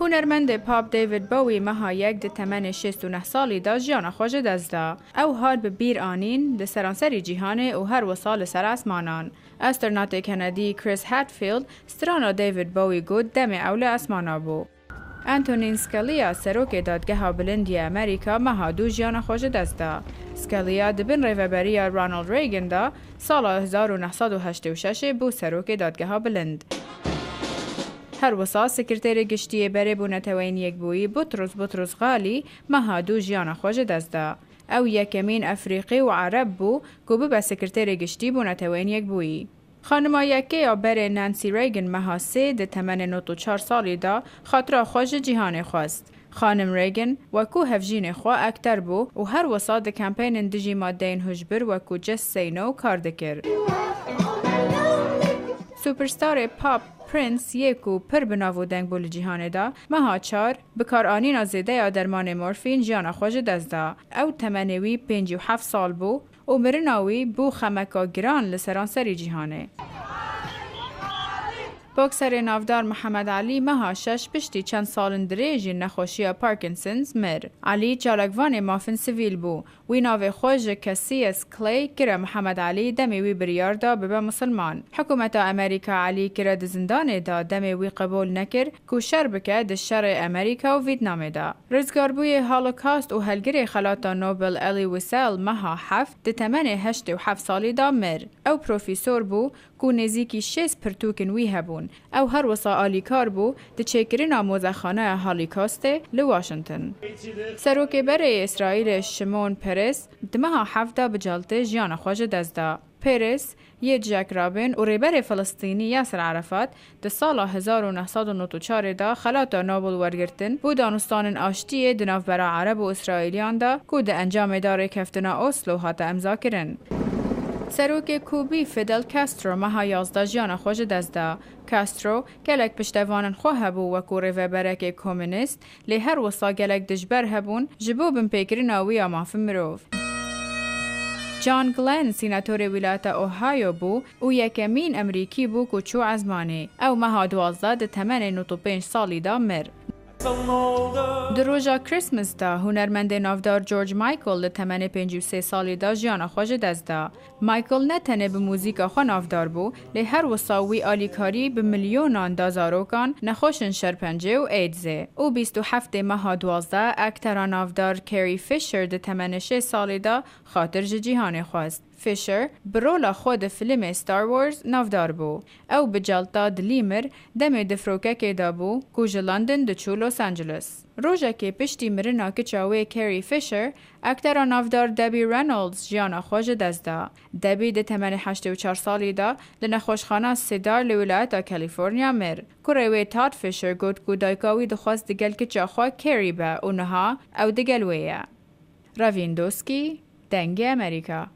هنرمند پاپ دیوید باوی مها یک ده تمن 69 سالی دا جیان خوش دست دا. او هاد به بیر آنین ده سرانسری جیهانه و هر وصال سر اسمانان. استرونات کندی کریس هاتفیلد سترانا دیوید باوی گود دم اول اسمانا بو. انتونین سکالیا سروک دادگاه بلندی امریکا مها دو جیان خوش دست دا. سکالیا دبن ریوبری رانالد ریگن دا سال 1986 بو سروک دادگاه بلند. هر وسا سکرتیر گشتی بره بو نتوین یک بویی بطرس غالی مها دو جیان خوش دست دا. او یکمین افریقی و عرب بو که به سکرتیر گشتی بو نتوین یک بویی. خانم یکی یا بره نانسی ریگن مها سه ده تمن 94 سالی دا خاطر خوش جیهان خواست. خانم ریگن وکو هفجین خوا اکتر بو و هر وسا ده کمپین دجی مادین هجبر وکو جس سینو کار دکر. سوپرستار پاپ پرنس یکو پر بناو دنگ بول جیهان دا مها چار بکار آنین آزیده یا درمان مورفین جیان خوش دست دا. او تمنوی 57 سال بو و مرناوی بو خمکا گران لسرانسری جیهانه. بوکسر ناودار محمد علی مها شش پشتی چند سالن دریجی نخوشی پارکینسونز مر. علی جالگوان مافن سویل بو. وی ناو خوش کسی از کلی کره محمد علی دمی وی بریار دا ببا مسلمان. حکومت امریکا علی کره دزندان دا دمی وی قبول نکر کو شر بکه ده شر امریکا و ویتنام دا. رزگاربوی هالوکاست و هلگری خلاتا نوبل الی ویسل مها هفت ده تمن 87 سالی دا مر. او پروفیسور بو کو نزیکی 6 پرتوکن وی هبون. او هر وسا آلیکار بو ده چکرین آموزخانه هالیکاست لواشنطن. سروک بره اسرائیل شمون پرس دمها هفته بجالته جیان خوش دست دا. پرس یه جک رابین و ریبر فلسطینی یاسر عرفات ده سال 1994 دا خلاتا نوبل ورگرتن بو دانستان آشتی دناف برا عرب و اسرائیلیان دا که ده انجام داره کفتنا اسلو هاتا امضا کرن. سروک کوبی فیدل کاسترو مها 11 جیان خوش دست دا. کاسترو گلک پشتوانن خواه هبو وکو ریوبرک کمونیست لی هر وسا گلک دجبر هبون جبو بن پیکرین آوی آماف مروف. جان گلن سیناتور ولایت اوهایو بو او یکمین امریکی بو که چو ازمانه او مها 12 ده تمن 95 سالی دا مر. در روزا کریسمس دا هنرمند ناودار جورج مایکل ده تمن 53 سالی دا جیان خوش دست دا. مایکل نه تنه به موزیک خو ناودار بو لی هر وساوی آلیکاری به میلیونان دازاروکان نخوشن شرپنجه و ایدزه. او 27 ماه 12 اکتران ناودار کری فیشر ده تمن 6 سالی دا خاطر جیهان خواست. فیشر برولا خود فیلم ستار وارز ناودار بو. او بجالتا دلیمر دم دفروکه که دا بو کوج لندن دچو لوس آنجلس. روژه که پشتی مرنا که چاوه کری فیشر اکتران ناودار دبی رنولدز جیانا خوش دست دا. دبی ده تمن 84 سالی دا لنخوشخانه سیدار لولایت کالیفورنیا مر. کروی تاد فیشر گود کو دایکاوی دخواست دگل که چاخوا کری با اونها او دگلویه. راویندوسکی دنگ امریکا.